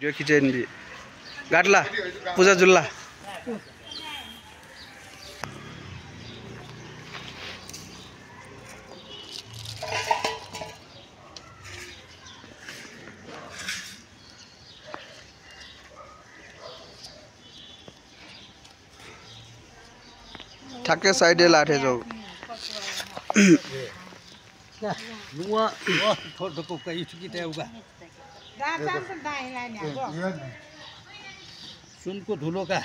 जो किचन भी गाटला पूजा जुल्ला ठाके साइडे लाठे जो नुआ थोड़ो को कई चुकी ते होगा सुनको धुलो का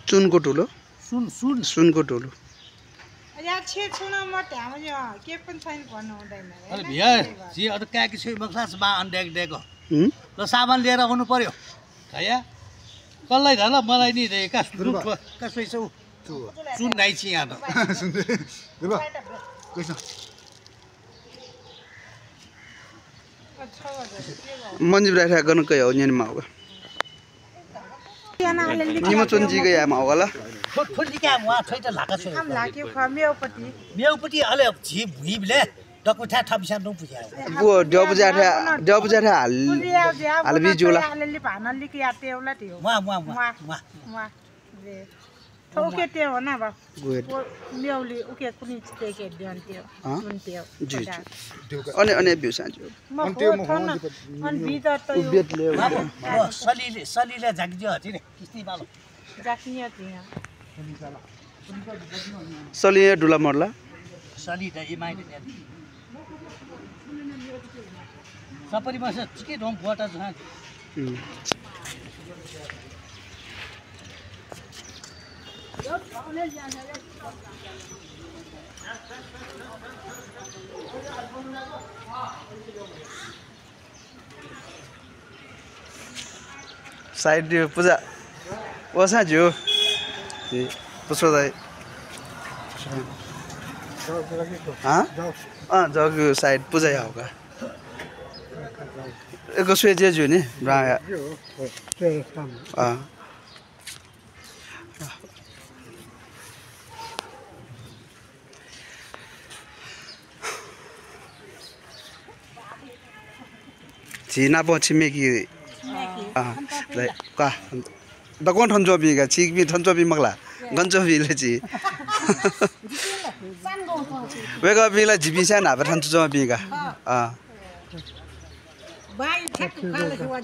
चुनको ठुलो सुनको ठुलो यार छे छुना मत हाम्रो के पनि छैन भन्नु हुँदैन अरे भैया जी अरु काकी छ मक्सास बा अन्डेक डेको ल सामान लिएर आउनु पर्यो हैया कसलाई घला मलाई नि रे कसै छौ सुन गाई छ यहाँ त सुन्दै ल कैसा मंजिब राखा गर्नु कय हो न्यान माउगा निमो चुनजी गया माउगा फुल्ली क्या मुआ छैट लाका छ हम लाग्यो खमेउपटी मेउपटी अले झी भुइबले डकुठा थपिसा नु पुग्या बु डबुजा हाल हाल बिजुला अलि भानली कि या तेउला त्यो मुआ रे ठोके त्यो हो न बा गुड मेउली उके कुनी तेके दियन त्यो सुन त्यो जी अनि बिउ साजु अन त्यो अन भीतर त यो बेतले सलीले झाकिदियो हति रे किस्ती बालो जाकिया त्यहाँ सलिए डुला मर्ला सली त इमाइले ने सपरी बस के ढोम फोटा छ साइड पूजा वसा जो जी पुछो दाइ हाँ जग साइड पूजा होगा एको स्वे जे जो नि ब्राया Cina po cimeki ka dakon thonjobi ga chikbi thonjobi magla ganjobi le ji wega bi la jibi sa na ba thonjobi ga by ठ्याक खाले हुआ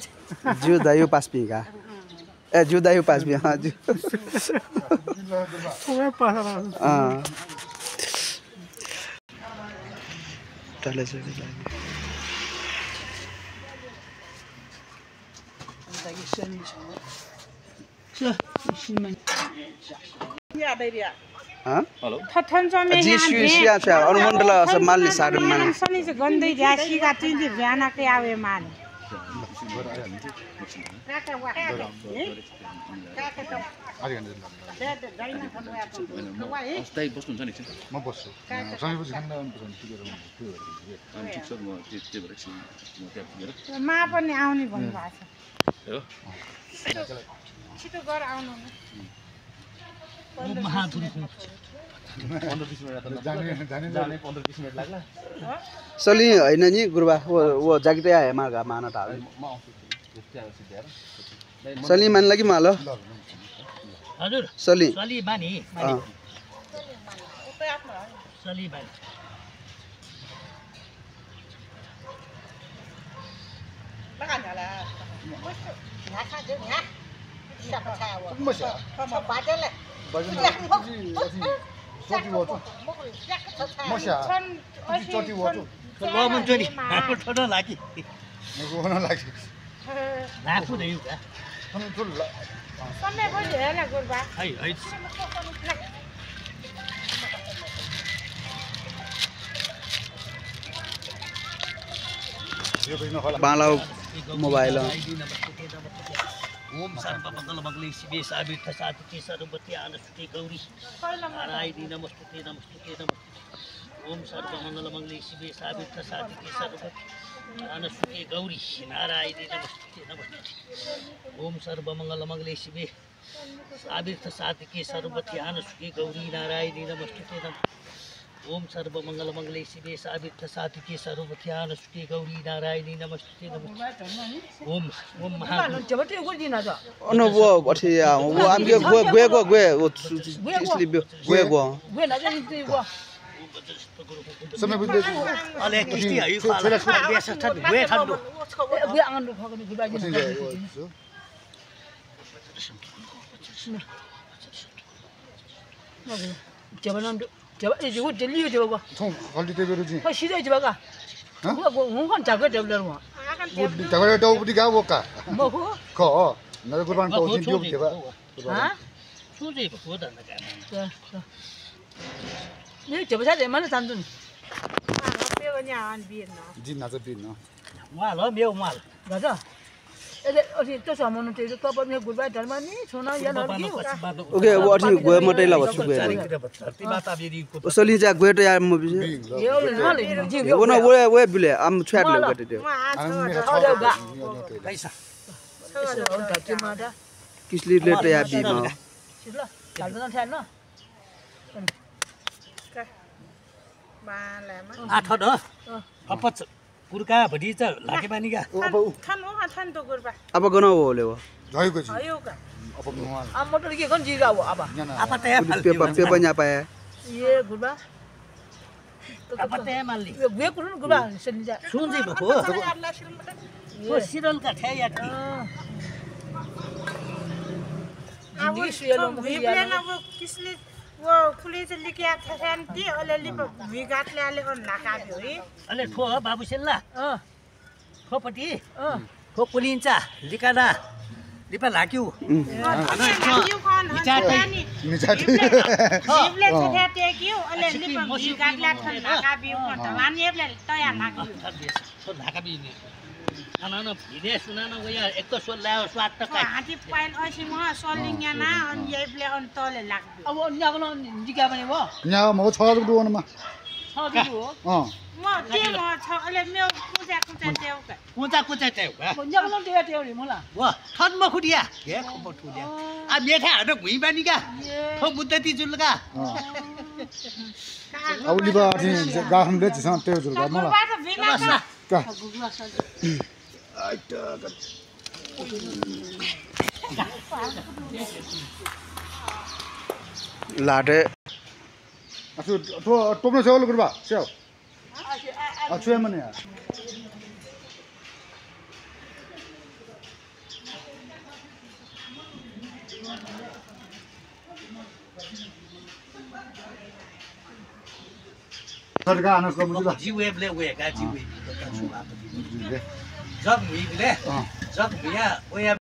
ju dayu pas bi ga ju dayu pas bi ha ju tale se अनुमण्डल मान्ने साधन मान्ने सनी से गन्दै जासी का तीन बिहान के आवे मान अस्ताई बस्नुहुन्छ नि म बस्छु समयपछि खान मा पनि आउने भन्नु भएको छ छिटो गर आउनु सली हैन नि गुरुबा वो जागिते आए मागा माना था सली मान लगी मालो हजुर सली सली बानी सली बानी बालाउ मोबाइल ओम सर्वमंगल मंगले शिवे सावित्र साधिके सर्ववती आनस्तुते गौरी नारायणी नमस्तुते नमस्तुते नमस्तुते ओम सर्वमंगल मंगले शिवे सावित्र साधिके सर्ववती आनस्तुते गौरी नारायणी नमस्तुते नमस्तुते ओम सर्वमंगल मंगले शिवे सावित्र साधिके सर्ववती आनस्तुते गौरी नारायणी नमस्तुते नमस्तुते ओम सर्वमङ्गलमङ्गले शिवे सावित्र साधिके सर्वभूते नमस्ते गौरी नारायणी नमस्ते नमस्ते ओम ओम महा 怎么这个问题呢？这 ono wo athi ya wo amge gwe go gwe wo kisli gwe go 为哪个你对过？ 선배분들 ale kisti ayu khala biasa thad we thad 为安路跑个你去吧， 무슨 你 이제 이거 있어요? 저번에 저 이거 들리요 저거. 총 관리 대표로지. 그 시대 저거가. 그거 뭔 작업 되려고. 뭐 자가 또 우리가 볼까? 뭐 거. 나도 그만 또 진짜 제가. 아? 소제 보다 나가 저. 네 저번 사대 만나 산돈. 지 나서 빈나. wa lo miêu ma 맞아. 어디 또 사모는 저 거범에 굴바 닮았니? 소나 야나 기우. okay wo athi gwe ma tai la wa su gwe ti ba ta bi di ko soli ja gwe to ya mo bi 요 말이 지금 wo no we bile am chat lo gwe de 아니면 저거가. kaisa 다지마다. kisli le to ya bi ma 실라. 잘도 탔나? a thod đó apa kurka badi cha lake bani ga apa gono wo le wo 저희 거지. 아빠 뭐 아무도 이게 건지라고 아봐. apa te pe nya pa ya 예, 굴바. apa te malli 왜 그러는 굴바? 진짜. sunji ba ko ko siral ka the ya ti जिंदगी सुयलो मुखी यालो. वो खुले से लिखे आते हैं ती और lip विगाट ले आले और नाकाबी हुई ale tho babu sella 어. tho pati 어. tho pulincha likana lipa lakyu क्यों कौन हंसानी निजाती. जिबले से थे क्यों और लिप विगाट ले आते हैं नाकाबी कौन तमान ये ले तो या नाकाबी tho nakabi ni ana na ide sunana wa ya ek to swat la swat ta ka हाथी पाइन और सिमहा सोलिंग या ना और ये ले और तो ले लागबी 아, 뭐 언니하고는 니가 하면 뭐? 야, 뭐 저도 오는 마. 사비고. 어. mo tie mo cho ole meo kuja teo ka ku ta te wa 뭐 언니하고는 돼야 돼요, 몰라. wa thon ma khu dia ye ko bo thu dia a me tha da gui ba ni ga 예. tho muddati jul ga 어. 아 우리가 이제 가 한데 지상 떼어 줄 거. 몰라. ba ta vina ka 가. la de 아주 또 또는 세월로 그래 봐. 세워. 아, 주에만이야. 저리가 안 할 거 뭐지? ji we ble we ga ji we 이제. jog mi ble 어. jog mi ya we